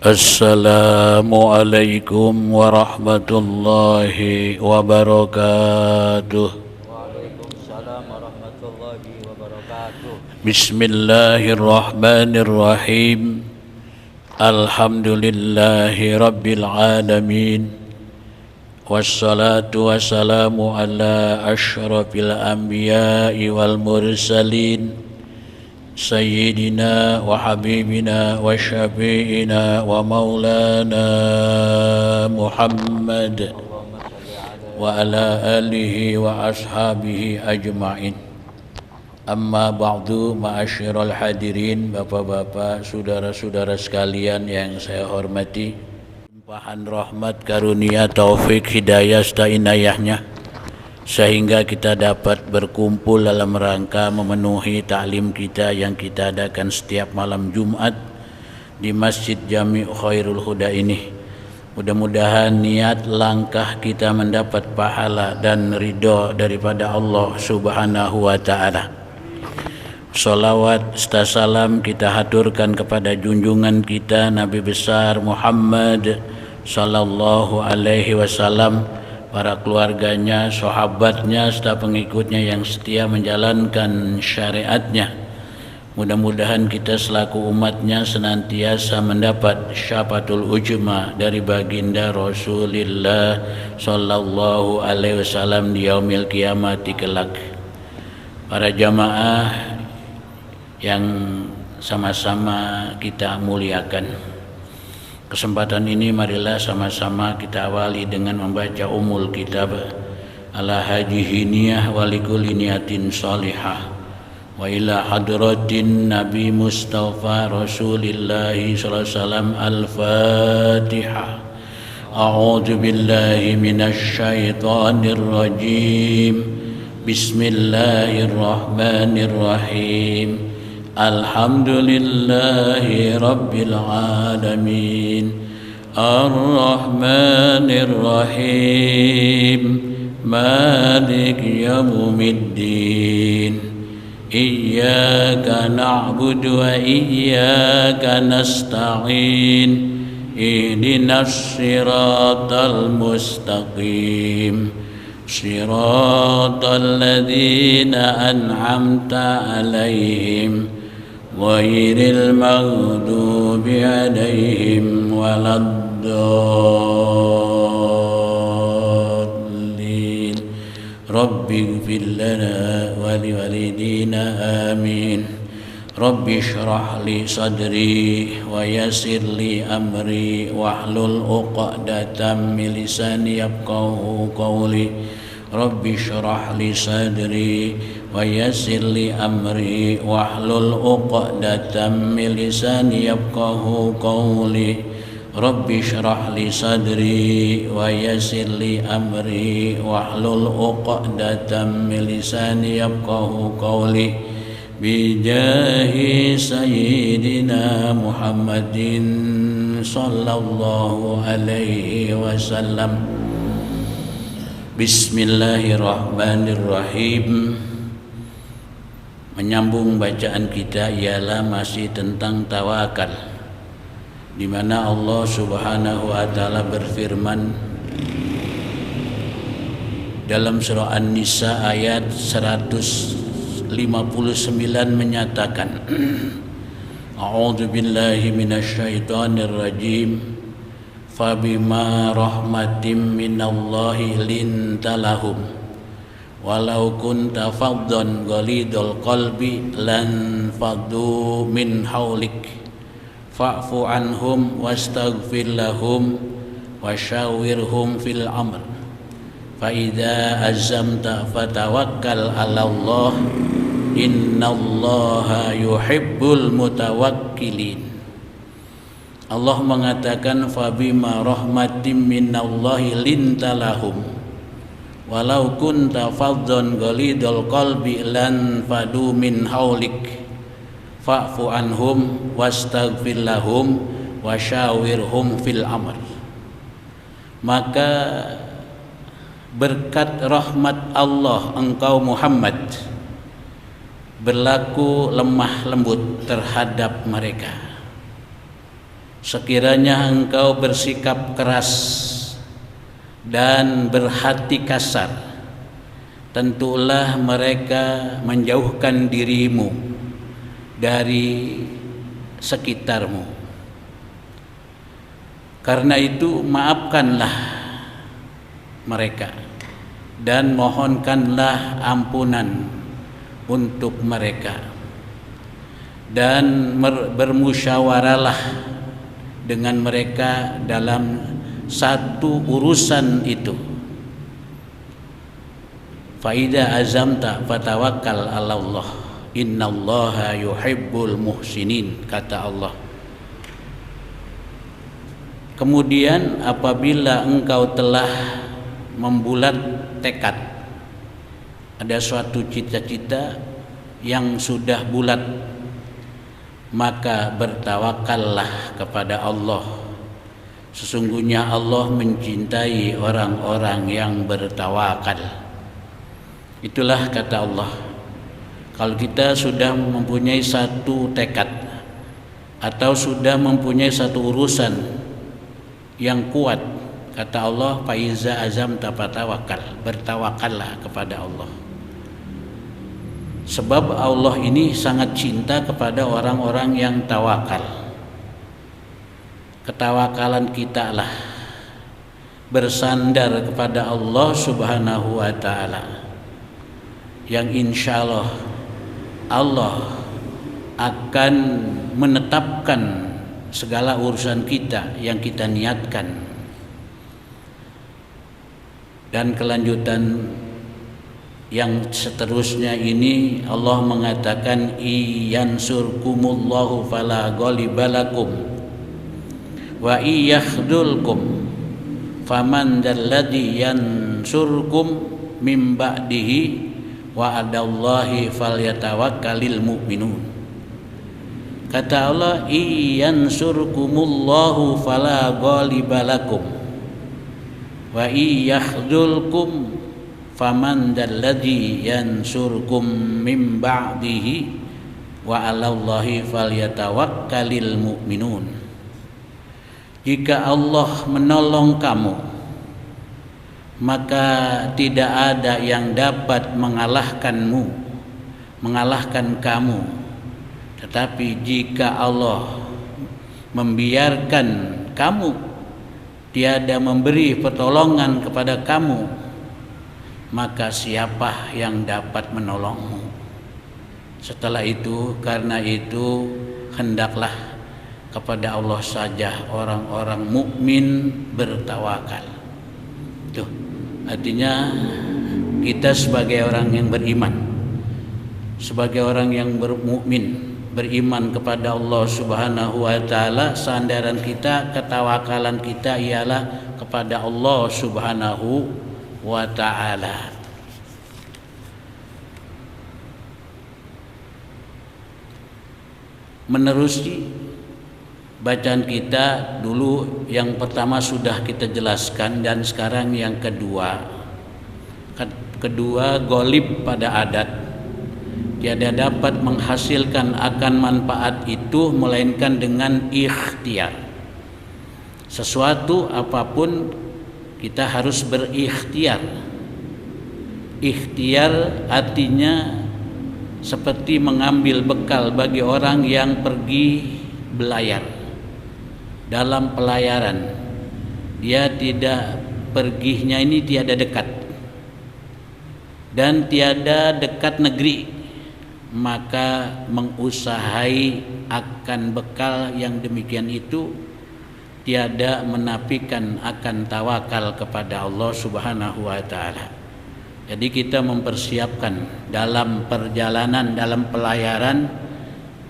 Assalamualaikum warahmatullahi wabarakatuh. Waalaikumsalam warahmatullahi wabarakatuh. Bismillahirrahmanirrahim. Alhamdulillahi rabbil alamin. Wassalatu wassalamu ala asyrafil anbiya'i wal mursalin Sayyidina wa habibina wa syafi'ina wa maulana Muhammad wa ala alihi wa ashabihi ajma'in. Amma ba'du, ma'asyiral hadirin, bapak-bapak, saudara-saudara sekalian yang saya hormati, limpahan rahmat, karunia, taufik, hidayah serta inayahnya sehingga kita dapat berkumpul dalam rangka memenuhi taklim kita yang kita adakan setiap malam Jumat di Masjid Jami' Khairul Huda ini. Mudah-mudahan niat langkah kita mendapat pahala dan ridha daripada Allah Subhanahu wa taala. Salawat serta salam kita haturkan kepada junjungan kita Nabi besar Muhammad sallallahu alaihi wasallam, para keluarganya, sahabatnya, serta pengikutnya yang setia menjalankan syariatnya. Mudah-mudahan kita selaku umatnya senantiasa mendapat syafaatul ujma dari baginda Rasulullah sallallahu alaihi wasallam di yaumil qiyamati kelak. Para jamaah yang sama-sama kita muliakan, kesempatan ini marilah sama-sama kita awali dengan membaca umul kitab ala hajihi niyah wa likulli niyatin salihah wa ila hadratin Nabi Mustafa Rasulillahi sallallahu alaihi wasallam al-Fatihah. A'udzu billahi minasy syaithanir rajim. Bismillahirrahmanirrahim. Alhamdulillahi rabbil alamin. Ar-Rahmanir Rahim. Malik yaumiddin. Iyyaka na'budu wa iyyaka nasta'in. Ihdinas siratal mustaqim. Siratal ladzina an'amta 'alaihim ghairil maghdubi 'alaihim waladdallin. Rabbighfir lana wa liwalidina amin. Rabbi shrah li sadri wa yassir li amri wahlul 'uqdatam min lisani yafqahu qawli. Rabbi shrah li sadri wa yassir li amri wahlul 'uqdatam min lisani yafqahu qawli. Rabbi shrah li sadri wa yassir li amri wahlul 'uqdatam min lisani yafqahu qawli. Bijahi sayyidina Muhammadin sallallahu alaihi wasallam. Bismillahirrahmanirrahim. Menyambung bacaan kita ialah masih tentang tawakal, di mana Allah Subhanahu wa taala berfirman dalam surah An-Nisa ayat 159 menyatakan, A'udzu billahi minasyaitonir rajim. Fabima rahmatim minallahi lintalahum walau kunta faddan ghalidul qalbi lan faddu min haulik fa'fu anhum wastaghfir lahum wasyawirhum fil amr fa idza azamta fatawakkal 'alallah innallaha yuhibbul mutawakkilin. Allah mengatakan fabima rahmatim minallahi lintalahum walau kunta faddan ghalidul qalbi lan fadu min haulik fa'fu anhum wastaghfir lahum wasyawirhum fil amr. Maka berkat rahmat Allah engkau Muhammad berlaku lemah lembut terhadap mereka, sekiranya engkau bersikap keras dan berhati kasar, tentulah mereka menjauhkan dirimu dari sekitarmu. Karena itu maafkanlah mereka dan mohonkanlah ampunan untuk mereka, dan bermusyawarahlah dengan mereka dalam satu urusan itu. Fa idza azamta fatawakkal 'ala Allah, innallaha yuhibbul muhsinin, kata Allah. Kemudian apabila engkau telah membulat tekad, ada suatu cita-cita yang sudah bulat, maka bertawakallah kepada Allah. Sesungguhnya Allah mencintai orang-orang yang bertawakal. Itulah kata Allah. Kalau kita sudah mempunyai satu tekad atau sudah mempunyai satu urusan yang kuat, kata Allah, faiza azamta fatawakal, bertawakallah kepada Allah. Sebab Allah ini sangat cinta kepada orang-orang yang tawakal. Ketawakalan kita lah bersandar kepada Allah Subhanahu wa ta'ala, yang insya Allah akan menetapkan segala urusan kita yang kita niatkan. Dan kelanjutan yang seterusnya ini Allah mengatakan, iyansurkumullahu fala ghalibalakum wa iyakhdulkum faman dalladhi yansurkum min ba'dihi wa adallahi falyatawakkalil mu'minun. Kata Allah, iyansurkumullahu fala ghalibalakum wa iyakhdzulkum faman dalladhi yansurkum min ba'dihi wa 'alallahi falyatawakkalil mu'minun. Jika Allah menolong kamu, maka tidak ada yang dapat mengalahkan kamu. Tetapi jika Allah membiarkan kamu, tiada memberi pertolongan kepada kamu, maka siapa yang dapat menolongmu? Setelah itu, karena itu hendaklah kepada Allah saja orang-orang mukmin bertawakal. Tuh, artinya kita sebagai orang yang beriman, sebagai orang yang bermukmin, beriman kepada Allah Subhanahu wa ta'ala, sandaran kita, ketawakalan kita ialah kepada Allah Subhanahu wa ta'ala. Menerusi bacaan kita dulu, yang pertama sudah kita jelaskan, dan sekarang yang kedua golib pada adat. Tiada dapat menghasilkan akan manfaat itu melainkan dengan ikhtiar. Sesuatu apapun kita harus berikhtiar. Ikhtiar artinya seperti mengambil bekal bagi orang yang pergi belayar. Dalam pelayaran, dia tidak perginya ini tiada dekat dan tiada dekat negeri, maka mengusahai akan bekal yang demikian itu tiada menafikan akan tawakal kepada Allah Subhanahu wa ta'ala. Jadi kita mempersiapkan dalam perjalanan, dalam pelayaran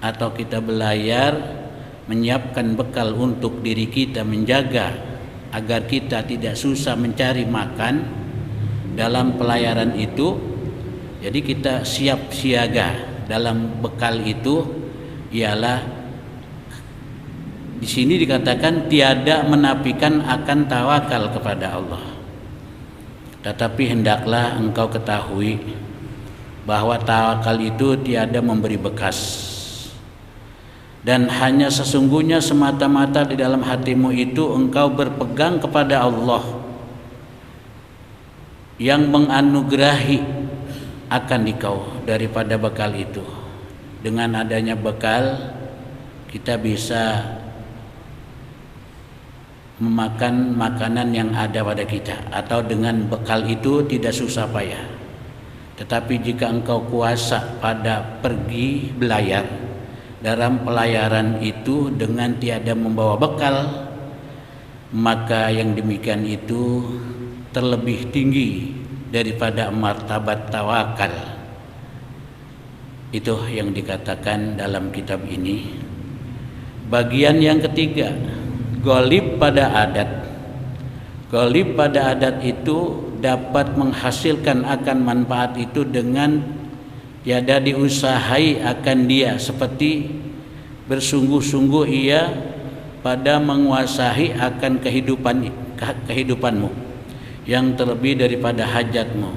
atau kita belayar, menyiapkan bekal untuk diri kita, menjaga agar kita tidak susah mencari makan dalam pelayaran itu. Jadi kita siap siaga dalam bekal itu, ialah di sini dikatakan tiada menafikan akan tawakal kepada Allah. Tetapi hendaklah engkau ketahui bahwa tawakal itu tiada memberi bekas. dan hanya sesungguhnya semata-mata di dalam hatimu itu engkau berpegang kepada Allah yang menganugerahi akan dikau daripada bekal itu. Dengan adanya bekal kita bisa memakan makanan yang ada pada kita, atau dengan bekal itu tidak susah payah. Tetapi jika engkau kuasa pada pergi belayar, dalam pelayaran itu dengan tiada membawa bekal, maka yang demikian itu terlebih tinggi daripada martabat tawakal. Itu yang dikatakan dalam kitab ini. Bagian yang ketiga, ghalib pada adat. Ghalib pada adat itu dapat menghasilkan akan manfaat itu dengan tiada diusahai akan dia, seperti bersungguh-sungguh ia pada menguasai akan kehidupanmu yang terlebih daripada hajatmu,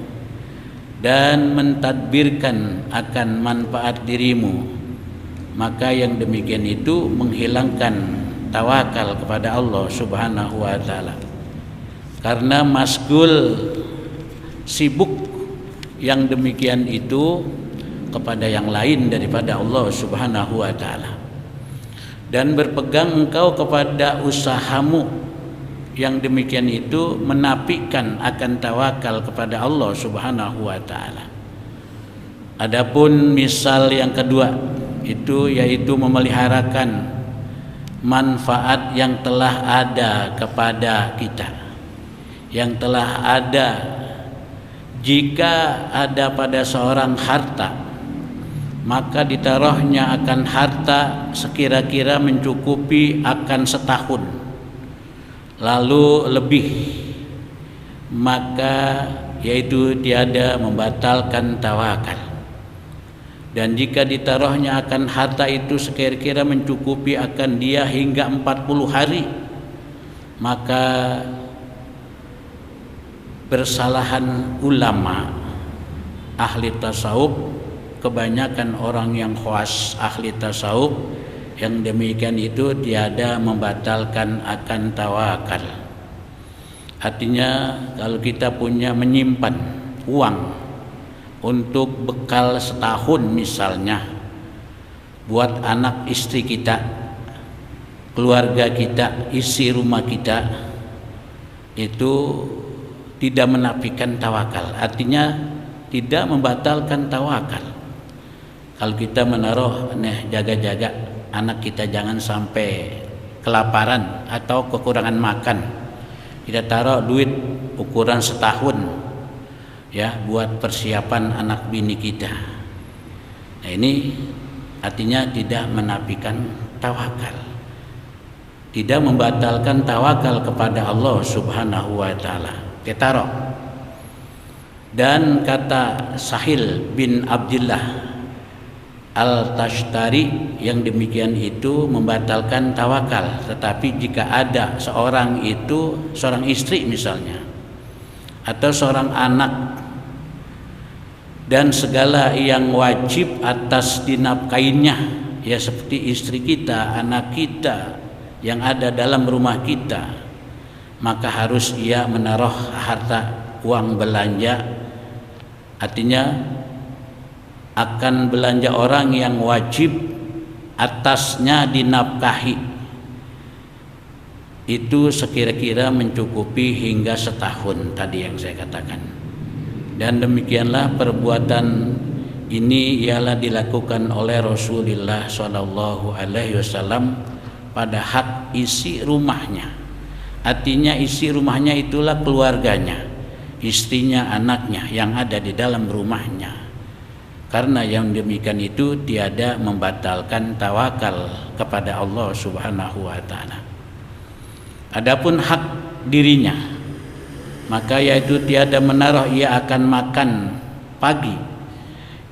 dan mentadbirkan akan manfaat dirimu, maka yang demikian itu menghilangkan tawakal kepada Allah Subhanahu wa taala. Karena masgul, sibuk yang demikian itu kepada yang lain daripada Allah Subhanahu wa taala, dan berpegang engkau kepada usahamu yang demikian itu menafikan akan tawakal kepada Allah Subhanahu wa taala. Adapun misal yang kedua itu yaitu memeliharakan manfaat yang telah ada kepada kita, yang telah ada. Jika ada pada seorang harta, maka ditaruhnya akan harta sekira-kira mencukupi akan setahun, lalu lebih, maka yaitu tiada membatalkan tawakal. Dan jika ditaruhnya akan harta itu sekira-kira mencukupi akan dia hingga 40 hari, maka bersalahan ulama ahli tasawuf, kebanyakan orang yang khawas ahli tasawuf, yang demikian itu tiada membatalkan akan tawakal. Artinya kalau kita punya menyimpan uang untuk bekal setahun misalnya, buat anak istri kita, keluarga kita, isi rumah kita, itu tidak menafikan tawakal, artinya tidak membatalkan tawakal. Kalau kita menaruh jaga-jaga anak kita jangan sampai kelaparan atau kekurangan makan, kita taruh duit ukuran setahun ya buat persiapan anak bini kita. Nah, ini artinya tidak menafikan tawakal, tidak membatalkan tawakal kepada Allah Subhanahu wa taala. Taruh. Dan kata Sahil bin Abdullah Al-Tashtari, yang demikian itu membatalkan tawakal. Tetapi jika ada seorang itu, seorang istri misalnya, atau seorang anak, dan segala yang wajib atas dinafkainya, ya seperti istri kita, anak kita yang ada dalam rumah kita, maka harus ia menaruh harta uang belanja, artinya akan belanja orang yang wajib atasnya dinafkahi, itu sekira-kira mencukupi hingga setahun tadi yang saya katakan. Dan demikianlah perbuatan ini ialah dilakukan oleh Rasulullah SAW pada hak isi rumahnya. Artinya isi rumahnya itulah keluarganya, istrinya, anaknya yang ada di dalam rumahnya. Karena yang demikian itu tiada membatalkan tawakal kepada Allah Subhanahu wa taala. Adapun hak dirinya, maka yaitu tiada menaruh ia akan makan pagi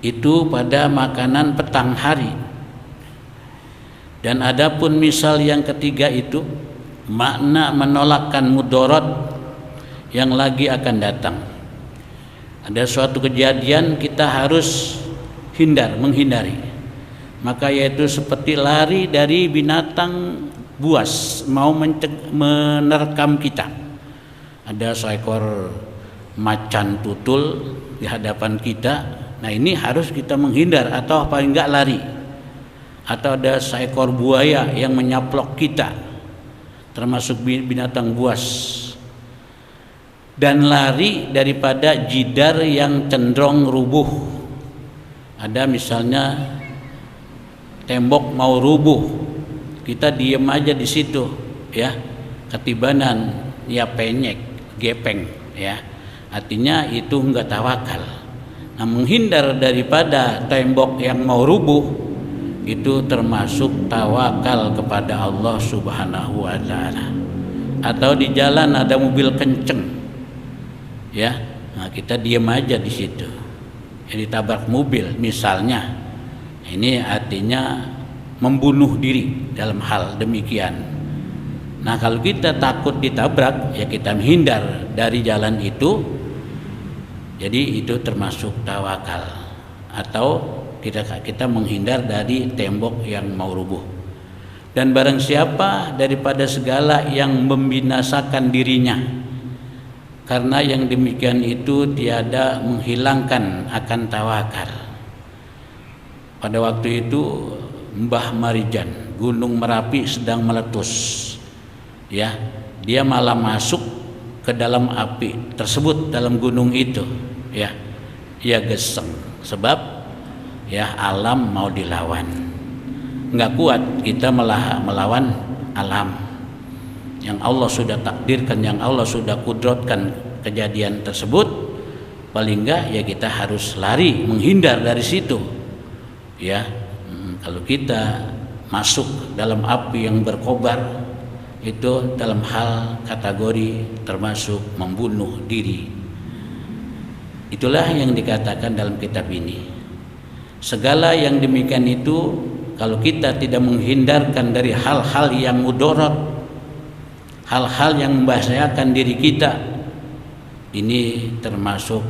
itu pada makanan petang hari. Dan adapun misal yang ketiga itu makna menolakkan mudarat yang lagi akan datang. Ada suatu kejadian kita harus menghindari, maka yaitu seperti lari dari binatang buas mau menerkam kita. Ada seekor macan tutul di hadapan kita. Nah, ini harus kita menghindar atau paling enggak lari. Atau ada seekor buaya yang menyaplok kita, termasuk binatang buas. Dan lari daripada jidar yang cenderung rubuh. Ada misalnya tembok mau rubuh, kita diem aja di situ, ya, ketibanan, ya penyek, gepeng, ya. Artinya itu enggak tawakal. Nah, menghindar daripada tembok yang mau rubuh itu termasuk tawakal kepada Allah Subhanahu wa taala. Atau di jalan ada mobil kenceng, ya, nah kita diam aja di situ. Yang ditabrak mobil misalnya, ini artinya membunuh diri dalam hal demikian. Nah, kalau kita takut ditabrak, ya kita menghindar dari jalan itu. Jadi itu termasuk tawakal. Atau kita menghindar dari tembok yang mau rubuh. Dan barang siapa daripada segala yang membinasakan dirinya, karena yang demikian itu tiada menghilangkan akan tawakal. Pada waktu itu Mbah Marijan, Gunung Merapi sedang meletus, ya, dia malah masuk ke dalam api tersebut, dalam gunung itu, ya, ia geseng sebab, ya, alam mau dilawan. Nggak kuat kita melawan alam yang Allah sudah takdirkan, yang Allah sudah kudratkan kejadian tersebut. Paling enggak ya kita harus lari, menghindar dari situ, ya. Kalau kita masuk dalam api yang berkobar, itu dalam hal kategori termasuk membunuh diri. Itulah yang dikatakan dalam kitab ini. Segala yang demikian itu, kalau kita tidak menghindarkan dari hal-hal yang mudarat, hal-hal yang membahayakan diri kita, ini termasuk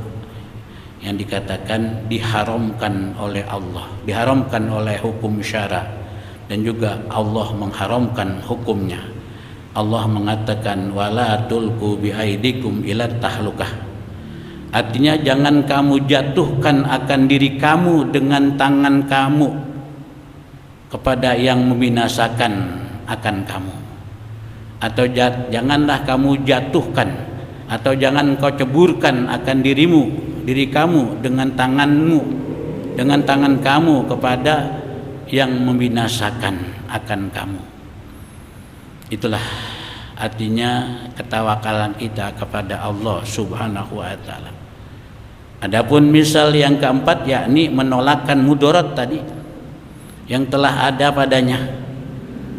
yang dikatakan diharamkan oleh Allah, diharamkan oleh hukum syara, dan juga Allah mengharamkan hukumnya. Allah mengatakan wala tulqu biaidikum ila tahlukah. Artinya jangan kamu jatuhkan akan diri kamu dengan tangan kamu kepada yang membinasakan akan kamu. Atau janganlah kamu jatuhkan, atau jangan kau ceburkan akan diri kamu dengan tanganmu, dengan tangan kamu kepada yang membinasakan akan kamu. Itulah artinya ketawakalan kita kepada Allah Subhanahu wa taala. Adapun misal yang keempat, yakni menolakkan mudarat tadi yang telah ada padanya,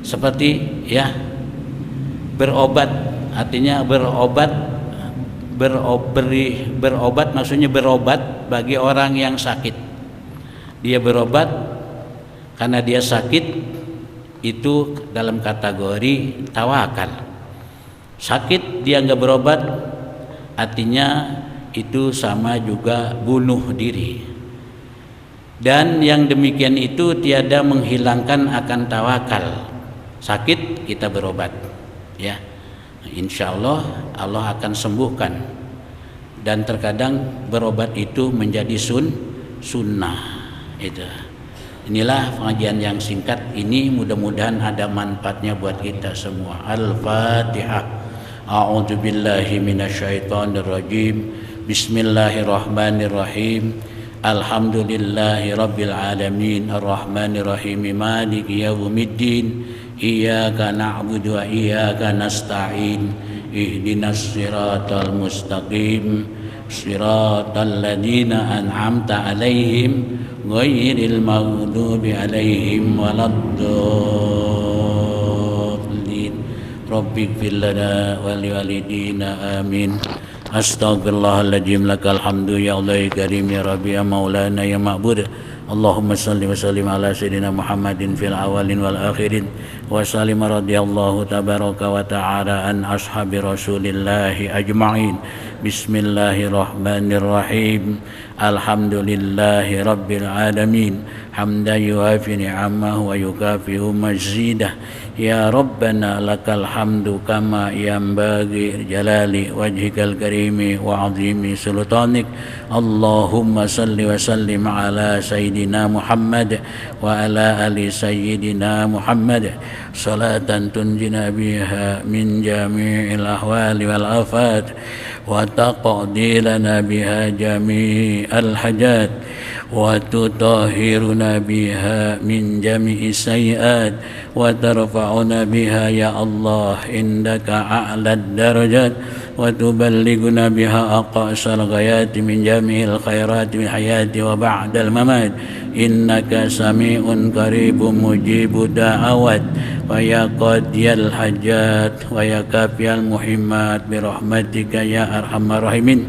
seperti, ya, berobat. Artinya berobat maksudnya berobat bagi orang yang sakit. Dia berobat karena dia sakit, itu dalam kategori tawakal. Sakit dia nggak berobat, artinya itu sama juga bunuh diri. Dan yang demikian itu tiada menghilangkan akan tawakal. Sakit kita berobat, ya, insya Allah Allah akan sembuhkan. Dan terkadang berobat itu menjadi sunnah. Itu. Inilah pengajian yang singkat ini, mudah-mudahan ada manfaatnya buat kita semua. Al-Fatihah. A'udzu billahi minasyaitonir rajim. Bismillahirrahmanirrahim. Alhamdulillahi rabbil alamin, arrahmanir rahim, maliki yaumiddin. Iyyaka na'budu wa iyyaka nasta'in. Ihdinas siratal mustaqim. Siratal ladzina an'amta 'alaihim ghairil maghdubi 'alaihim waladdallin. Rabbighfir lana wa liwalidina amin. Astaghfirullahaladzim, lakal hamdu ya Allah ya karim ya Rabbi ya maulana ya ma'bud. Allahumma salli wa sallim ala sayyidina Muhammadin fil awalin wal akhirin wa sallim radhiyallahu tabaraka wa ta'ala an ashabi rasulillahi ajma'in Bismillahirrahmanirrahim. Alhamdulillahi rabbil alamin. Hamdan yuafi ni'amahu wa yukafi'u mazidah. Ya Rabbana lakal hamdu kama yanbaghi jalali wajhikal karimi wa azimi sultanik. Allahumma salli wa sallim ala sayyidina Muhammad wa ala ali sayyidina Muhammad salatan tunjina biha min jami'il ahwali wal afat wa taqdi lana biha jami'al hajat wa tutahhiruna biha min jami'i sayyi'at wa tarfa'una biha ya Allah indaka a'lad darajat wa tuballighuna biha aqsal ghayati min jami'il khairati min hayati wa ba'dal mamat innaka sami'un qaribun mujibud da'awat wa ya qadiyal hajat wa ya kafiyal muhimmat bi rahmatika ya arhamar rahimin.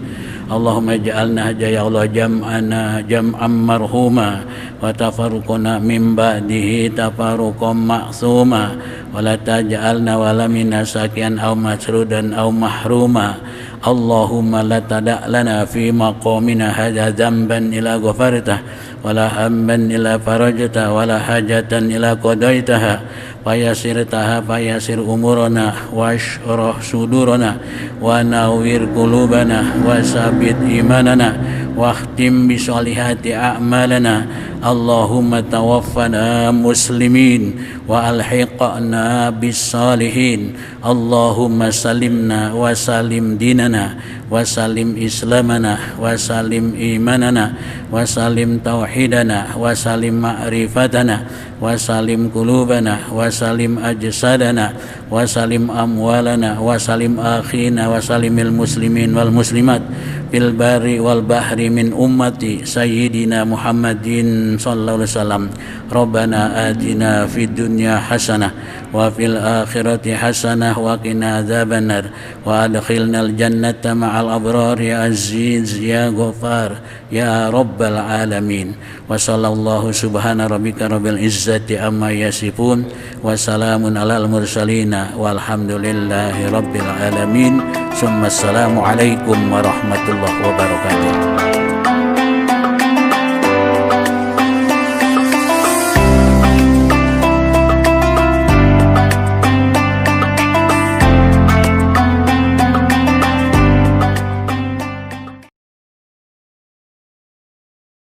Allahumma ij'alna ya Allah jam'ana jam'an marhuma wa tafarruquna min ba'dihi tafarruqan ma'suma wa la taj'alna wala minna sakian aw masrudan aw mahruma. Allahumma la tada' lana fi maqamina hadha dhanban ila ghafartah wa la hamman ila farajtah wa la hajatan ila qadaitaha fayasirtaha fayasir umurana washrah sudurana wa nawwir qulubana wa sabit imanana wa khtim bi sholihati a'malana. Allahumma tawaffana muslimin wa alhiqna bis salihin. Allahumma salimna wa salim dinana wa salim islamana wa salim imanana wa salim tauhidana wa salim ma'rifatana wa salim qulubana wa salim ajsadana wa salim amwalana wa salim akhina wa salimil muslimin wal muslimat fil bari wal bahri min ummati sayyidina Muhammadin sallallahu alaihi wasallam. Rabbana atina fid dunya hasanah wa fil akhirati hasanah wa qina adzabannar wa adkhilnal jannata ma'al abrar ya aziz ya ghafar ya rabbal alamin. Wa sallallahu subhana rabbika rabbil izzati amma yasifun wa salamun alal mursalina walhamdulillahi rabbil alamin. Summa assalamu alaikum warahmatullahi wabarakatuh.